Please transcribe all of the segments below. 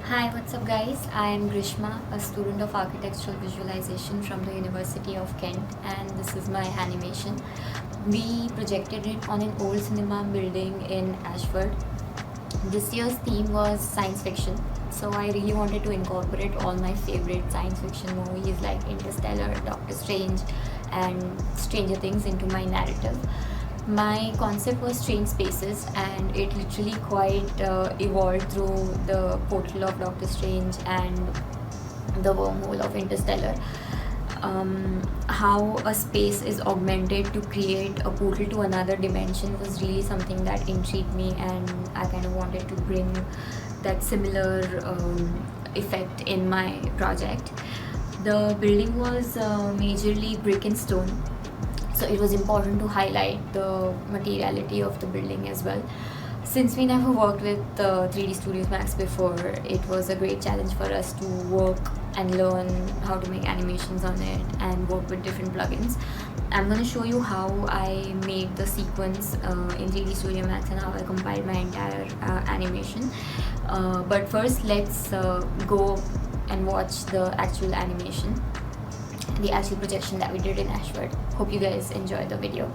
Hi, what's up guys? I am Grishma, a student of architectural visualization from the University of Kent, and this is my animation. We projected it on an old cinema building in Ashford. This year's theme was science fiction, so I really wanted to incorporate all my favorite science fiction movies like Interstellar, Doctor Strange, and Stranger Things into my narrative. My concept was strange spaces, and it literally quite evolved through the portal of Doctor Strange and the wormhole of Interstellar. How a space is augmented to create a portal to another dimension was really something that intrigued me, and I kind of wanted to bring that similar effect in my project. The building was majorly brick and stone, so it was important to highlight the materiality of the building as well. Since we never worked with 3D Studios Max before, it was a great challenge for us to work and learn how to make animations on it and work with different plugins. I'm going to show you how I made the sequence in 3D Studio Max and how I compiled my entire animation. But first, let's go and watch the actual animation, the actual projection that we did in Ashford. Hope you guys enjoy the video.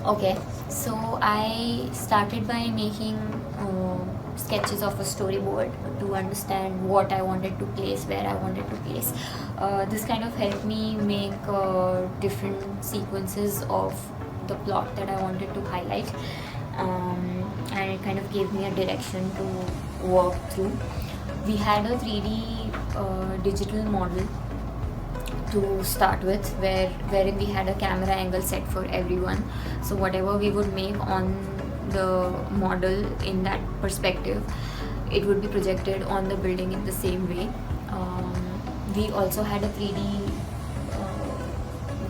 Okay, so I started by making sketches of a storyboard to understand what I wanted to place, where I wanted to place. This kind of helped me make different sequences of the plot that I wanted to highlight. and it kind of gave me a direction to work through. We had a 3D digital model to start with, wherein we had a camera angle set for everyone. So whatever we would make on the model in that perspective, it would be projected on the building in the same way. Um, we also had a 3D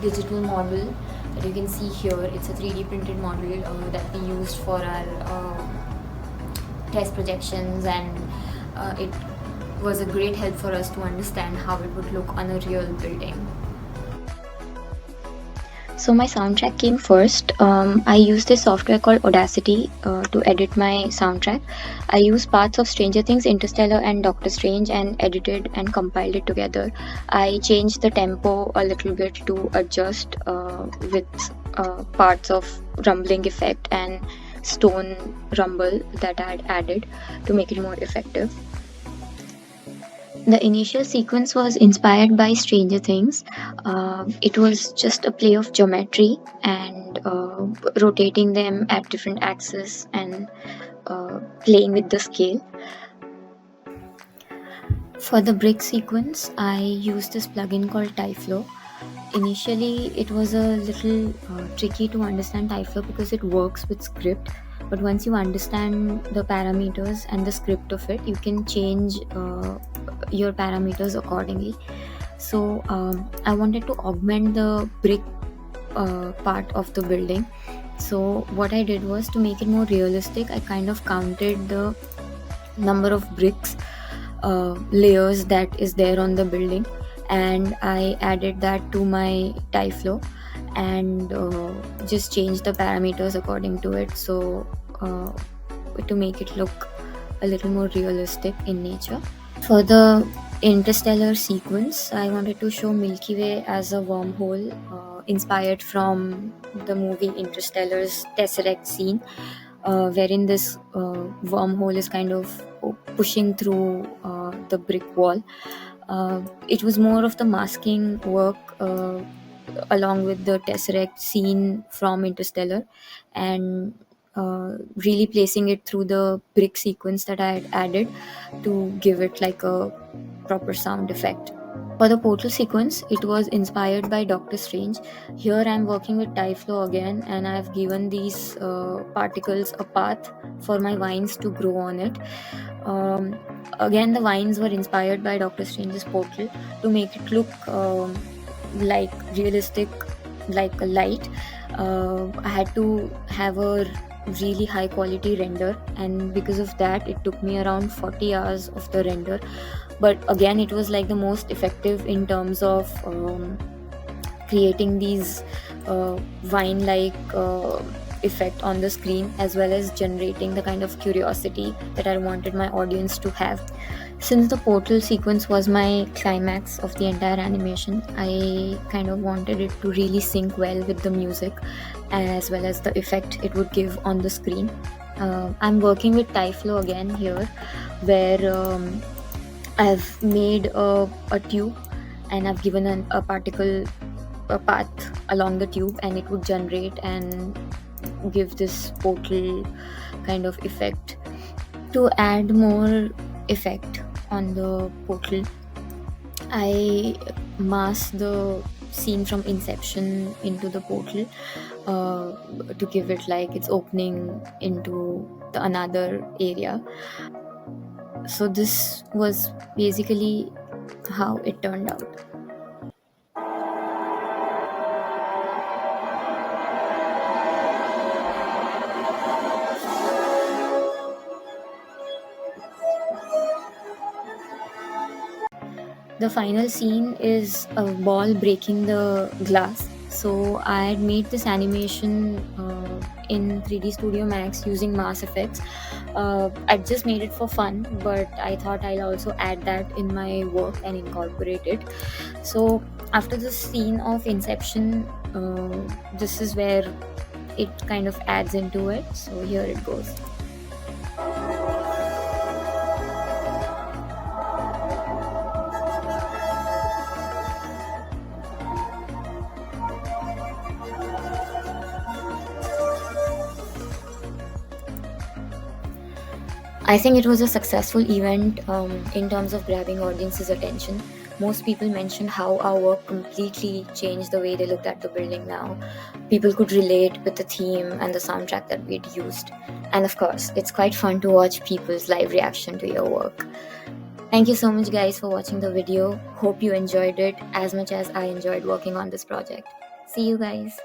digital model that you can see here. It's a 3D printed model that we used for our test projections, and it was a great help for us to understand how it would look on a real building. So my soundtrack came first. I used this software called Audacity to edit my soundtrack. I used parts of Stranger Things, Interstellar, and Doctor Strange and edited and compiled it together. I changed the tempo a little bit to adjust with parts of rumbling effect and stone rumble that I had added to make it more effective. The initial sequence was inspired by Stranger Things. It was just a play of geometry and rotating them at different axes and playing with the scale. For the brick sequence, I used this plugin called Tyflow. Initially, it was a little tricky to understand Tyflow because it works with script. But once you understand the parameters and the script of it, you can change your parameters accordingly. So I wanted to augment the brick part of the building. So what I did was, to make it more realistic, I kind of counted the number of bricks layers that is there on the building, and I added that to my Tyflow, and just changed the parameters according to it, so to make it look a little more realistic in nature. For the Interstellar sequence, I wanted to show Milky Way as a wormhole, inspired from the movie Interstellar's Tesseract scene, wherein this wormhole is kind of pushing through the brick wall. It was more of the masking work along with the Tesseract scene from Interstellar, and really placing it through the brick sequence that I had added to give it like a proper sound effect. For the portal sequence, it was inspired by Doctor Strange. Here I'm working with Tyflow again, and I've given these particles a path for my vines to grow on it. Um, Again, the vines were inspired by Doctor Strange's portal to make it look like realistic, like a light. I had to have a really high quality render, and because of that, it took me around 40 hours of the render. But again, it was like the most effective in terms of creating these vine like effect on the screen, as well as generating the kind of curiosity that I wanted my audience to have. Since the portal sequence was my climax of the entire animation, I kind of wanted it to really sync well with the music, as well as the effect it would give on the screen. I'm working with Tyflow again here, where I've made a tube, and I've given a particle a path along the tube, and it would generate and give this portal kind of effect. To add more effect on the portal, I masked the scene from Inception into the portal to give it like it's opening into the another area. So this was basically how it turned out. The final scene is a ball breaking the glass. So I had made this animation in 3D Studio Max using Mass Effects. I just made it for fun, but I thought I'll also add that in my work and incorporate it. So after the scene of Inception, this is where it kind of adds into it. So here it goes. I think it was a successful event in terms of grabbing audience's attention. Most people mentioned how our work completely changed the way they looked at the building now. People could relate with the theme and the soundtrack that we'd used. And of course, it's quite fun to watch people's live reaction to your work. Thank you so much, guys, for watching the video. Hope you enjoyed it as much as I enjoyed working on this project. See you guys.